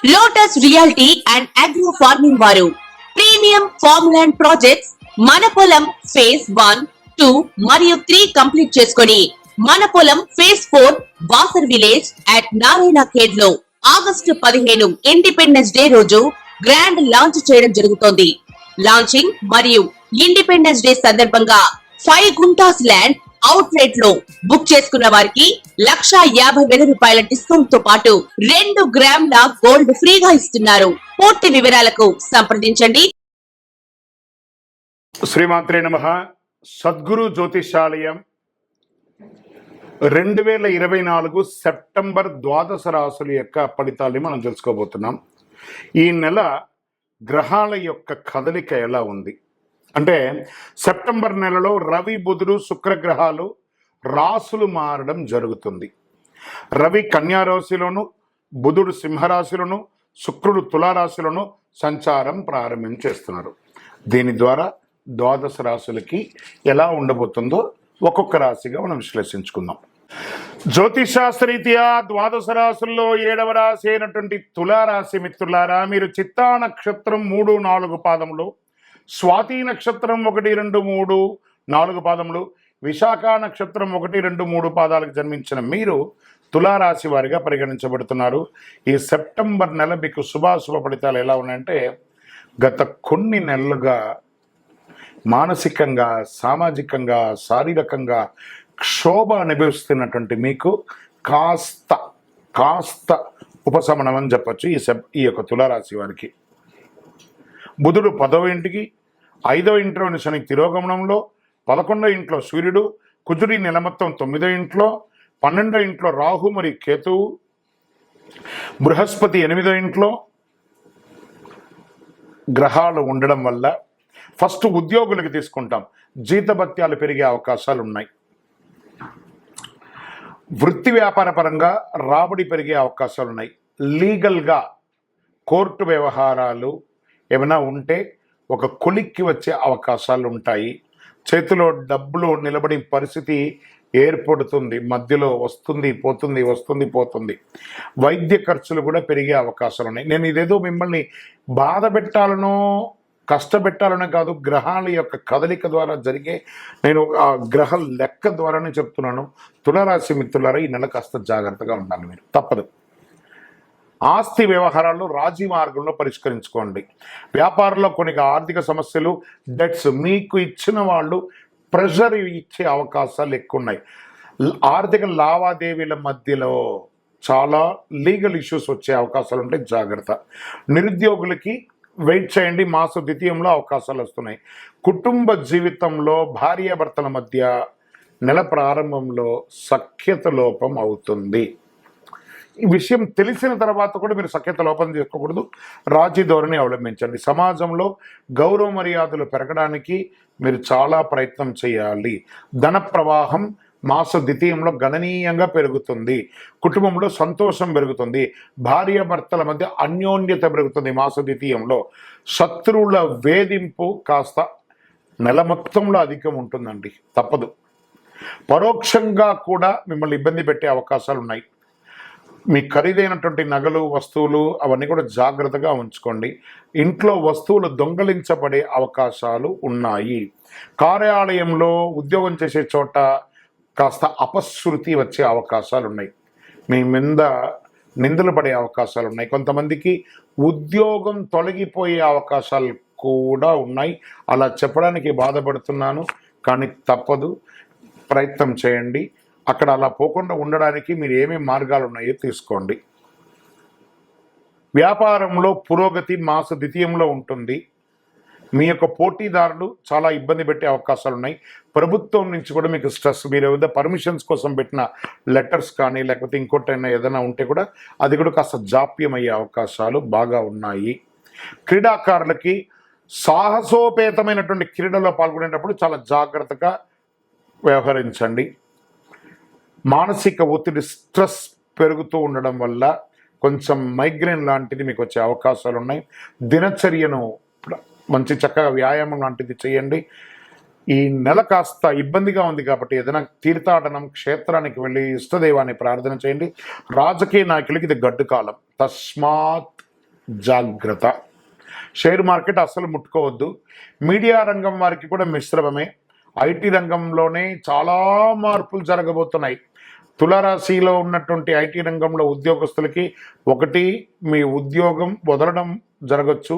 Lotus reality and agro farming వారు premium farm land projects మన పొలం ఫేజ్ 1, 2 మరియు 3 కంప్లీట్ చేసుకొని మన పొలం phase 4 Wasar village at Narayana Khed లో ఆగస్టు 15 ఇండిపెండెన్స్ డే రోజు గ్రాండ్ లాంచ్ చేయడం జరుగుతోంది. లాంచింగ్ మరియు ఇండిపెండెన్స్ డే సందర్భంగా 5 గుంటాస్ ల్యాండ్ అవుట్ రేట్ లో బుక్ చేసుకున్న వారికి ₹1,50,000 డిస్కౌంట్ తో పాటు 2 గ్రాముల గోల్డ్ ఫ్రీగా ఇస్తున్నారు. పూర్తి వివరాలకు సంప్రదించండి. శ్రీమాత్రే నమః. సద్గురు జ్యోతిషాలయం 2024 సెప్టెంబర్ ద్వాదశ రాశుల యొక్క ఫలితాన్ని మనం తెలుసుకోబోతున్నాం. ఈ నెల గ్రహాల యొక్క కదలిక ఎలా ఉంది అంటే సెప్టెంబర్ నెలలో రవి, బుధుడు, శుక్రగ్రహాలు రాశులు మారడం జరుగుతుంది. రవి కన్యా రాశిలోను, బుధుడు సింహరాశిలోను, శుక్రుడు తులారాశిలోను సంచారం ప్రారంభించేస్తున్నారు. దీని ద్వారా ద్వాదశ రాశులకి ఎలా ఉండబోతుందో ఒక్కొక్క రాశిగా మనం విశ్లేషించుకుందాం. జ్యోతిషాస్త్రరీత్యా ద్వాదశ రాశుల్లో 7వ రాశి అయినటువంటి తులారాశి మిత్రులారా, మీరు చిత్తా నక్షత్రం 3, 4 పాదములు, స్వాతి నక్షత్రం 1, 2, 3, 4 పాదములు, విశాఖ నక్షత్రం 1, 2, 3 పాదాలకు జన్మించిన మీరు తులారాశి వారిగా పరిగణించబడుతున్నారు. ఈ సెప్టెంబర్ నెల మీకు శుభాశుభ ఫలితాలు ఎలా ఉన్నాయంటే, గత కొన్ని నెలలుగా మానసికంగా, సామాజికంగా, శారీరకంగా క్షోభ అనుభవిస్తున్నటువంటి మీకు కాస్త ఉపశమనం అని చెప్పచ్చు ఈ యొక్క తులారాశి వారికి. బుధుడు 10వ ఇంటికి, 5వ ఇంట్లోని శని తిరోగమనంలో, 11వ ఇంట్లో సూర్యుడు, కుజుడి నెల మొత్తం 9వ ఇంట్లో, 12వ ఇంట్లో రాహు మరియు కేతువు, బృహస్పతి 8వ ఇంట్లో గ్రహాలు ఉండడం వల్ల ఫస్ట్ ఉద్యోగులకు తీసుకుంటాం, జీతభత్యాలు పెరిగే అవకాశాలు ఉన్నాయి. వృత్తి వ్యాపార పరంగా రాబడి పెరిగే అవకాశాలు ఉన్నాయి. లీగల్గా కోర్టు వ్యవహారాలు ఏమైనా ఉంటే ఒక కొలిక్కి వచ్చే అవకాశాలు ఉంటాయి. చేతిలో డబ్బులు నిలబడి పరిస్థితి ఏర్పడుతుంది, మధ్యలో వస్తుంది పోతుంది. వైద్య ఖర్చులు కూడా పెరిగే అవకాశాలు ఉన్నాయి. నేను ఇదేదో మిమ్మల్ని బాధ పెట్టాలనో కష్టపెట్టాలనే కాదు, గ్రహాల యొక్క కదలిక ద్వారా జరిగే నేను ఆ గ్రహ లెక్క ద్వారానే చెప్తున్నాను. తులారాశి మిత్రులారా, ఈ నెల కాస్త జాగ్రత్తగా ఉండాలి. మీరు తప్పదు. ఆస్తి వ్యవహారాల్లో రాజీ మార్గంలో పరిష్కరించుకోండి. వ్యాపారంలో కొన్ని ఆర్థిక సమస్యలు, డెట్స్ మీకు ఇచ్చిన వాళ్ళు ప్రెషర్ ఇచ్చే అవకాశాలు ఎక్కువ ఉన్నాయి. ఆర్థిక లావాదేవీల మధ్యలో చాలా లీగల్ ఇష్యూస్ వచ్చే అవకాశాలు ఉంటాయి, జాగ్రత్త. నిరుద్యోగులకి వెయిట్ చేయండి, మాస ద్వితీయంలో అవకాశాలు వస్తున్నాయి. కుటుంబ జీవితంలో భార్యాభర్తల మధ్య నెల ప్రారంభంలో సఖ్యత లోపం అవుతుంది. ఈ విషయం తెలిసిన తర్వాత కూడా మీరు సఖ్యత లోపం చేసుకోకూడదు, రాజీ ధోరణి అవలంబించండి. సమాజంలో గౌరవ మర్యాదలు పెరగడానికి మీరు చాలా ప్రయత్నం చేయాలి. ధన ప్రవాహం మాస ద్వితీయంలో గణనీయంగా పెరుగుతుంది. కుటుంబంలో సంతోషం పెరుగుతుంది. భార్యాభర్తల మధ్య అన్యోన్యత పెరుగుతుంది. మాస ద్వితీయంలో శత్రువుల వేధింపు కాస్త నెల మొత్తంలో అధికం ఉంటుందండి, తప్పదు. పరోక్షంగా కూడా మిమ్మల్ని ఇబ్బంది పెట్టే అవకాశాలు ఉన్నాయి. మీ ఖరీదైనటువంటి నగలు, వస్తువులు అవన్నీ కూడా జాగ్రత్తగా ఉంచుకోండి. ఇంట్లో వస్తువులు దొంగలించబడే అవకాశాలు ఉన్నాయి. కార్యాలయంలో ఉద్యోగం చేసే చోట కాస్త అపశృతి వచ్చే అవకాశాలు ఉన్నాయి. మీ మీద నిందలు పడే అవకాశాలు ఉన్నాయి. కొంతమందికి ఉద్యోగం తొలగిపోయే అవకాశాలు కూడా ఉన్నాయి. అలా చెప్పడానికి బాధపడుతున్నాను, కానీ తప్పదు, ప్రయత్నం చేయండి. అక్కడ అలా పోకుండా ఉండడానికి మీరు ఏమేమి మార్గాలు ఉన్నాయో తీసుకోండి. వ్యాపారంలో పురోగతి మాస ద్వితీయంలో ఉంటుంది. మీ యొక్క పోటీదారులు చాలా ఇబ్బంది పెట్టే అవకాశాలు ఉన్నాయి. ప్రభుత్వం నుంచి కూడా మీకు స్ట్రెస్, మీరు ఏదైనా పర్మిషన్స్ కోసం పెట్టిన లెటర్స్ కానీ లేకపోతే ఇంకోటైనా ఏదైనా ఉంటే కూడా అది కూడా కాస్త జాప్యం అయ్యే అవకాశాలు బాగా ఉన్నాయి. క్రీడాకారులకి సాహసోపేతమైనటువంటి క్రీడలో పాల్గొనేటప్పుడు చాలా జాగ్రత్తగా వ్యవహరించండి. మానసిక ఒత్తిడి, స్ట్రెస్ పెరుగుతూ ఉండడం వల్ల కొంచెం మైగ్రేన్ లాంటిది మీకు వచ్చే అవకాశాలు ఉన్నాయి. దినచర్యను మంచి చక్కగా వ్యాయామం లాంటిది చేయండి. ఈ నెల కాస్త ఇబ్బందిగా ఉంది కాబట్టి ఏదైనా తీర్థాటనం, క్షేత్రానికి వెళ్ళి ఇష్టదైవాన్ని ప్రార్థన చేయండి. రాజకీయ నాయకులకి ఇది గడ్డు కాలం, తస్మాత్ జాగ్రత్త. షేర్ మార్కెట్ అస్సలు ముట్టుకోవద్దు. మీడియా రంగం వారికి కూడా మిశ్రమమే. ఐటీ రంగంలోనే చాలా మార్పులు జరగబోతున్నాయి. తులారాశిలో ఉన్నటువంటి ఐటీ రంగంలో ఉద్యోగస్తులకి ఒకటి, మీ ఉద్యోగం వదలడం జరగచ్చు,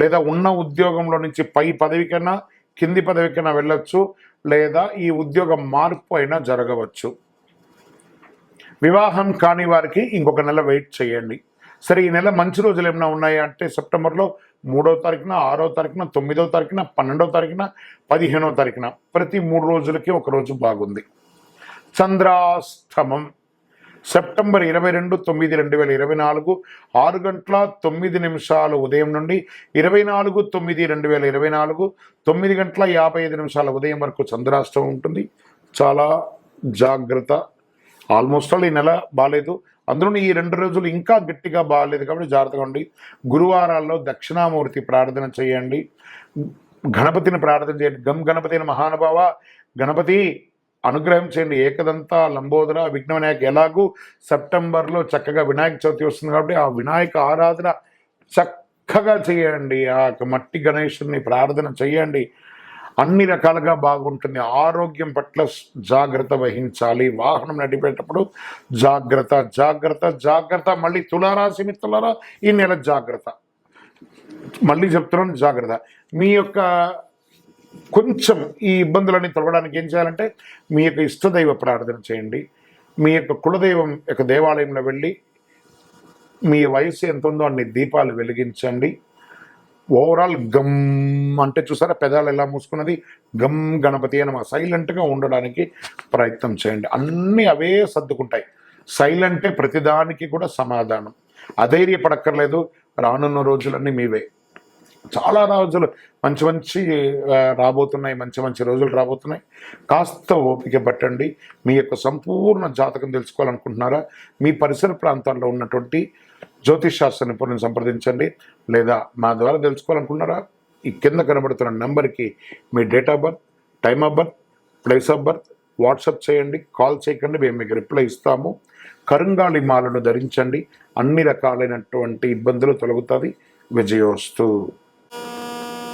లేదా ఉన్న ఉద్యోగంలో నుంచి పై పదవికైనా కింది పదవికైనా వెళ్ళొచ్చు, లేదా ఈ ఉద్యోగం మార్పు అయినా జరగవచ్చు. వివాహం కాని వారికి ఇంకొక నెల వెయిట్ చేయండి. సరే, ఈ నెల మంచి రోజులు ఏమైనా ఉన్నాయా అంటే సెప్టెంబర్లో 3వ తారీఖున, 6వ తారీఖున, 9వ తారీఖున, 12వ తారీఖున, 15వ తారీఖున, ప్రతి 3 రోజులకి ఒక రోజు బాగుంది. చంద్రాష్టమం సెప్టెంబర్ 22/9/2024 6:09 ఉదయం నుండి 24/9/2024 9:55 ఉదయం వరకు చంద్రాష్టమం ఉంటుంది. చాలా జాగ్రత్త. ఆల్మోస్ట్ ఆల్ ఈ నెల బాగాలేదు. అందులో ఈ 2 రోజులు ఇంకా గట్టిగా బాగాలేదు కాబట్టి జాగ్రత్తగా ఉండి. గురువారాల్లో దక్షిణామూర్తి ప్రార్థన చేయండి, గణపతిని ప్రార్థన చేయండి. గం గణపతిని మహానుభావ, గణపతి అనుగ్రహం చేయండి. ఏకదంత లంబోదర విఘ్న వినాయక. ఎలాగూ సెప్టెంబర్లో చక్కగా వినాయక చవితి వస్తుంది కాబట్టి ఆ వినాయక ఆరాధన చక్కగా చేయండి. ఆ మట్టి గణేశుని ప్రార్థన చేయండి. అన్ని రకాలుగా బాగుంటుంది. ఆరోగ్యం పట్ల జాగ్రత్త వహించాలి. వాహనం నడిపేటప్పుడు జాగ్రత్త జాగ్రత్త జాగ్రత్త. మళ్ళీ తులారాశి మిత్రులారా, ఈ నెల జాగ్రత్త. మళ్ళీ చెప్తున్నాను, జాగ్రత్త. మీ యొక్క కొంచెం ఈ ఇబ్బందులన్నీ తొలగడానికి ఏం చేయాలంటే మీ యొక్క ఇష్టదైవ ప్రార్థన చేయండి. మీ యొక్క కులదైవం యొక్క దేవాలయంలో వెళ్ళి మీ వయసు ఎంత ఉందో అన్ని దీపాలు వెలిగించండి. ఓవరాల్ గమ్ అంటే చూసారా, పెదాలు ఎలా మూసుకున్నది, గమ్ గణపతి అని సైలెంట్గా ఉండడానికి ప్రయత్నం చేయండి. అన్నీ అవే సర్దుకుంటాయి. సైలెంటే ప్రతిదానికి కూడా సమాధానం. అధైర్యపడక్కర్లేదు. రానున్న రోజులన్నీ మీవే. చాలా రోజులు మంచి రాబోతున్నాయి. మంచి రోజులు రాబోతున్నాయి. కాస్త ఓపిక పట్టండి. మీ యొక్క సంపూర్ణ జాతకం తెలుసుకోవాలనుకుంటున్నారా? మీ పరిసర ప్రాంతాల్లో ఉన్నటువంటి జ్యోతిష్ శాస్త్ర నిపుణులను సంప్రదించండి. లేదా మా ద్వారా తెలుసుకోవాలనుకున్నారా? ఈ కింద కనబడుతున్న నెంబర్కి మీ date of birth, time of birth, place of birth WhatsApp చేయండి. కాల్ చేయకండి, మేము మీకు రిప్లై ఇస్తాము. కరుంగాళి మాలను ధరించండి. అన్ని రకాలైనటువంటి ఇబ్బందులు తొలగుతుంది. విజయోస్తు.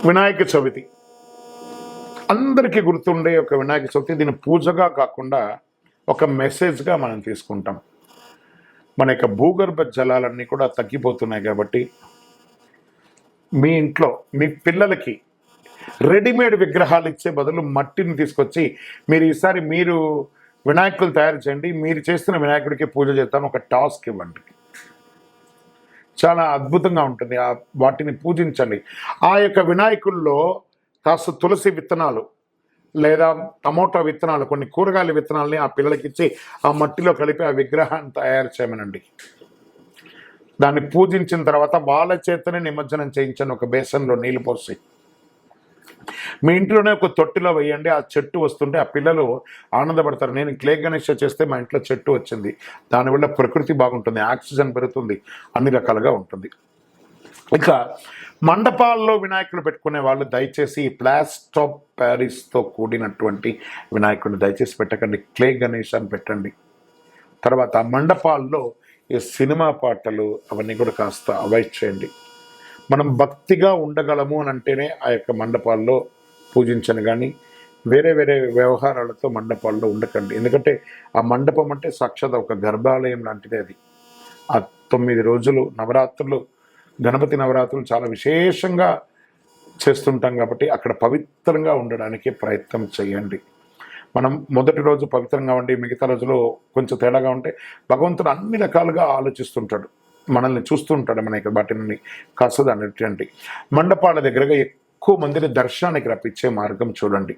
వినాయక చవితి అందరికీ గుర్తుండే ఒక వినాయక చవితి. దీన్ని పూజగా కాకుండా ఒక మెసేజ్గా మనం తీసుకుంటాం. మన యొక్క భూగర్భ జలాలన్నీ కూడా తగ్గిపోతున్నాయి కాబట్టి మీ ఇంట్లో మీ పిల్లలకి రెడీమేడ్ విగ్రహాలు ఇచ్చే బదులు మట్టిని తీసుకొచ్చి ఈసారి మీరు వినాయకులు తయారు చేయండి. మీరు చేస్తున్న వినాయకుడికి పూజ చేస్తాను ఒక టాస్క్ ఇవ్వండి. చాలా అద్భుతంగా ఉంటుంది. వాటిని పూజించండి. ఆ యొక్క వినాయకుల్లో కాస్త తులసి విత్తనాలు లేదా టమోటా విత్తనాలు, కొన్ని కూరగాయల విత్తనాలని ఆ పిల్లలకి ఇచ్చి ఆ మట్టిలో కలిపి ఆ విగ్రహాన్ని తయారు చేయమనండి. దాన్ని పూజించిన తర్వాత వాళ్ళ చేతనే నిమజ్జనం చేయించండి. ఒక బేసన్లో నీళ్ళు పోసి మీ ఇంట్లోనే ఒక తొట్టిలో వేయండి. ఆ చెట్టు వస్తుంటే ఆ పిల్లలు ఆనందపడతారు. నేను క్లే గణేష చేస్తే మా ఇంట్లో చెట్టు వచ్చింది. దానివల్ల ప్రకృతి బాగుంటుంది, ఆక్సిజన్ పెరుగుతుంది, అన్ని రకాలుగా ఉంటుంది. ఇక మండపాల్లో వినాయకులు పెట్టుకునే వాళ్ళు దయచేసి ప్లాస్టర్ ఆఫ్ ప్యారిస్తో కూడినటువంటి వినాయకుడిని దయచేసి పెట్టకండి. క్లే గణేష్ అని పెట్టండి. తర్వాత మండపాల్లో ఈ సినిమా పాటలు అవన్నీ కూడా కాస్త అవాయిడ్ చేయండి. మనం భక్తిగా ఉండగలము అని అంటేనే ఆ యొక్క మండపాల్లో పూజించను, కానీ వేరే వ్యవహారాలతో మండపాల్లో ఉండకండి. ఎందుకంటే ఆ మండపం అంటే సాక్షాత్ ఒక గర్భాలయం లాంటిది. అది ఆ 9 రోజులు నవరాత్రులు, గణపతి నవరాత్రులు చాలా విశేషంగా చేస్తుంటాం కాబట్టి అక్కడ పవిత్రంగా ఉండడానికి ప్రయత్నం చేయండి. మనం మొదటి రోజు పవిత్రంగా ఉండి మిగతా రోజులు కొంచెం తేడాగా ఉంటే భగవంతుడు అన్ని రకాలుగా ఆలోచిస్తుంటాడు, మనల్ని చూస్తుంటాడు. మన యొక్క వాటిని కాస్త దాన్ని మండపాల దగ్గరగా ఎక్కువ మందిని దర్శనానికి రప్పించే మార్గం చూడండి.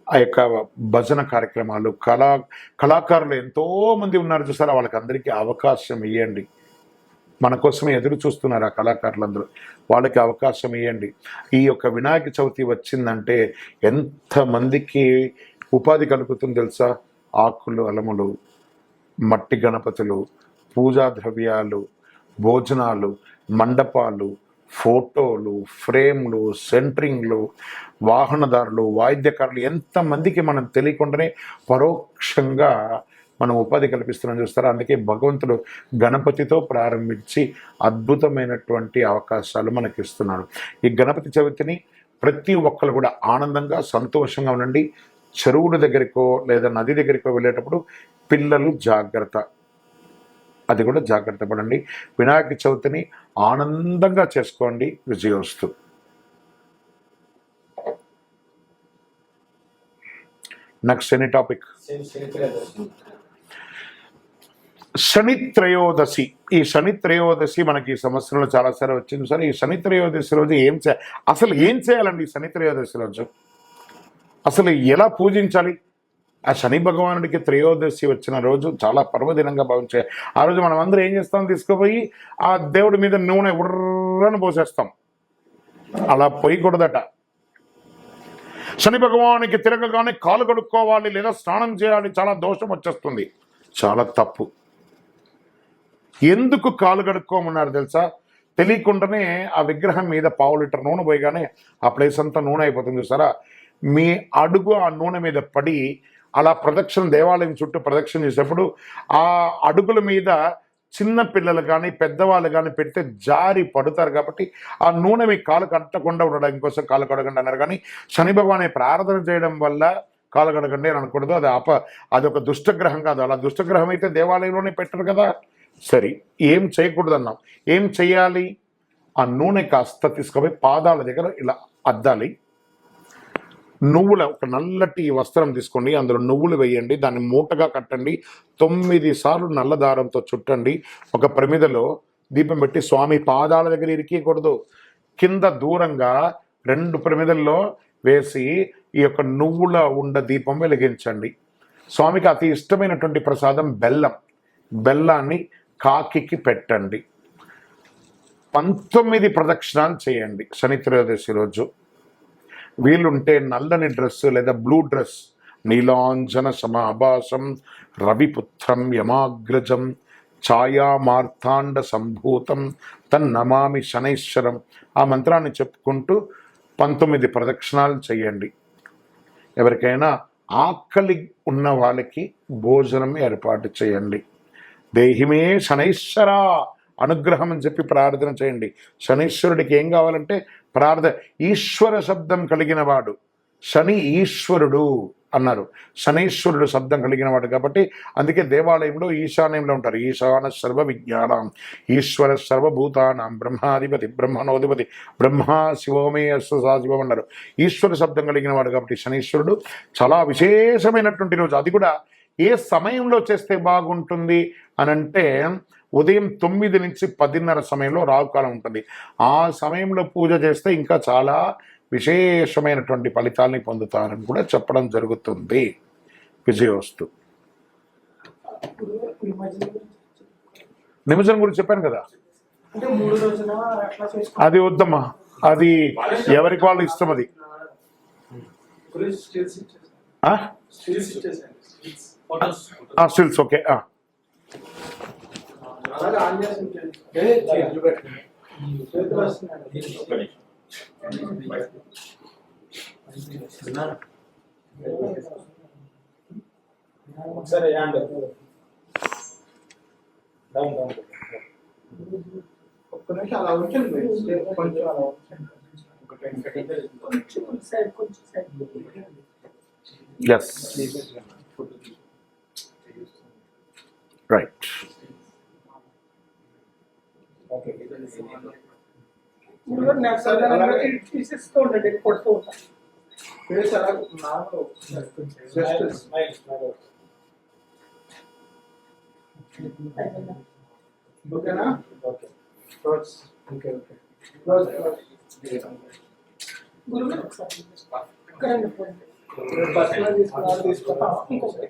ఆ యొక్క భజన కార్యక్రమాలు, కళాకారులు ఎంతోమంది ఉన్నారు చూసారా, వాళ్ళకి అందరికీ అవకాశం ఇవ్వండి. మన కోసమే ఎదురు చూస్తున్నారు ఆ కళాకారులందరూ, వాళ్ళకి అవకాశం ఇవ్వండి. ఈ యొక్క వినాయక చవితి వచ్చిందంటే ఎంతమందికి ఉపాధి కలుగుతుంది తెలుసా? ఆకులు, అలములు, మట్టి గణపతులు, పూజా ద్రవ్యాలు, భోజనాలు, మండపాలు, ఫోటోలు, ఫ్రేమ్లు, సెంటరింగ్లు, వాహనదారులు, వాయిద్యకారులు, ఎంతమందికి మనం తెలియకుండానే పరోక్షంగా మనం ఉపాధి కల్పిస్తున్నాం చూస్తారా. అందుకే భగవంతుడు గణపతితో ప్రారంభించి అద్భుతమైనటువంటి అవకాశాలు మనకి ఇస్తున్నాడు. ఈ గణపతి చవితిని ప్రతి ఒక్కరు కూడా ఆనందంగా సంతోషంగా ఉండండి. చెరువుల దగ్గరికో లేదా నది దగ్గరికో వెళ్ళేటప్పుడు పిల్లలు జాగ్రత్త, అది కూడా జాగ్రత్త పడండి. వినాయక చవితిని ఆనందంగా చేసుకోండి. విజయోస్తు. Next any topic. శని త్రయోదశి. ఈ శని త్రయోదశి మనకి ఈ సంవత్సరంలో చాలాసార్లు వచ్చింది సార్. ఈ శని త్రయోదశి రోజు అసలు ఏం చేయాలండి? ఈ శని త్రయోదశి రోజు అసలు ఎలా పూజించాలి? ఆ శని భగవానుడికి త్రయోదశి వచ్చిన రోజు చాలా పర్వదినంగా భావించే ఆ రోజు మనం అందరూ ఏం చేస్తాం? తీసుకుపోయి ఆ దేవుడి మీద నూనె ఉర్రను పోసేస్తాం. అలా పోయకూడదట. శని భగవానికి తిరగగానే కాలు కడుక్కోవాలి లేదా స్నానం చేయాలి, చాలా దోషం వచ్చేస్తుంది, చాలా తప్పు. ఎందుకు కాలు కడుక్కోమన్నారు తెలుసా? తెలియకుండానే ఆ విగ్రహం మీద 1/2 లీటర్ నూనె పోయగానే ఆ ప్లేస్ అంతా నూనె అయిపోతుంది చూసారా. మీ అడుగు ఆ నూనె మీద పడి అలా ప్రదక్షిణ, దేవాలయం చుట్టూ ప్రదక్షిణ చేసేటప్పుడు ఆ అడుగుల మీద చిన్న పిల్లలు కానీ పెద్దవాళ్ళు కానీ పెడితే జారి పడుతారు. కాబట్టి ఆ నూనె మీ కాలు కట్టకుండా ఉండడం కోసం కాలు కడగండి అన్నారు. కానీ శని భగవాన్ ప్రార్థన చేయడం వల్ల కాలు కడగండి అని అనకూడదు. అది ఒక దుష్టగ్రహం కాదు. అలా దుష్టగ్రహం అయితే దేవాలయంలోనే పెట్టరు కదా. సరే, ఏం చేయకూడదు అన్నాం. ఏం చెయ్యాలి? ఆ నూనె కాస్త తీసుకుపోయి పాదాల దగ్గర ఇలా అద్దాలి. నువ్వుల ఒక నల్లటి వస్త్రం తీసుకోండి, అందులో నువ్వులు వేయండి, దాన్ని మూటగా కట్టండి, 9 సార్లు నల్ల దారంతో చుట్టండి. ఒక ప్రమిదలో దీపం పెట్టి స్వామి పాదాల దగ్గర ఇరికీయకూడదు, కింద దూరంగా 2 ప్రమిదల్లో వేసి ఈ యొక్క నువ్వుల ఉండ దీపం వెలిగించండి. స్వామికి అతి ఇష్టమైనటువంటి ప్రసాదం బెల్లాన్ని కాకికి పెట్టండి. 19 ప్రదక్షిణాలు చేయండి శని త్రయోదశి రోజు. వీలుంటే నల్లని డ్రెస్ లేదా బ్లూ డ్రెస్, నీలాంజన సమాభాసం రవిపుత్రం యమాగ్రజం ఛాయా మార్తాండ సంభూతం తన్నమామి శనైశ్వరం, ఆ మంత్రాన్ని చెప్పుకుంటూ 19 ప్రదక్షిణాలు చేయండి. ఎవరికైనా ఆకలి ఉన్న వాళ్ళకి భోజనం ఏర్పాటు చేయండి. దేహిమే శనైశ్వర అనుగ్రహం అని చెప్పి ప్రార్థన చేయండి. శనీశ్వరుడికి ఏం కావాలంటే ప్రార్థన. ఈశ్వర శబ్దం కలిగిన వాడు శని, ఈశ్వరుడు అన్నారు. శనీశ్వరుడు శబ్దం కలిగిన వాడు కాబట్టి అందుకే దేవాలయంలో ఈశాన్యంలో ఉంటారు. ఈశాన సర్వ విజ్ఞానం ఈశ్వర సర్వభూతానాం బ్రహ్మాధిపతి బ్రహ్మణోధిపతి బ్రహ్మ శివోమే శివం అన్నారు. ఈశ్వర శబ్దం కలిగిన వాడు కాబట్టి శనీశ్వరుడు చాలా విశేషమైనటువంటి రోజు. అది కూడా ఏ సమయంలో చేస్తే బాగుంటుంది అనంటే ఉదయం 9 నుంచి 10:30 సమయంలో రాహుకాలం ఉంటుంది. ఆ సమయంలో పూజ చేస్తే ఇంకా చాలా విశేషమైనటువంటి ఫలితాలని పొందుతారని కూడా చెప్పడం జరుగుతుంది. విజయోస్తు. నిమజ్జనం గురించి చెప్పాను కదా, అది వద్దమ్మా, అది ఎవరికి వాళ్ళు ఇష్టం. అది స్టిల్స్ ఓకే. అలా ఉంటుంది కొంచెం అలా yes right ఓకే ఇప్పుడు నాకు సాధారణంగా తీసేస్తూ ఉండండి కొడుతూ ఉంటా ఫేస్ అలా నాలో జస్ట్ ఓకేనా okay close okay okay close గురువు ఒకసారి ఇక్కడ పర్సనల్ తీసుకున్నా ఇంకొకటి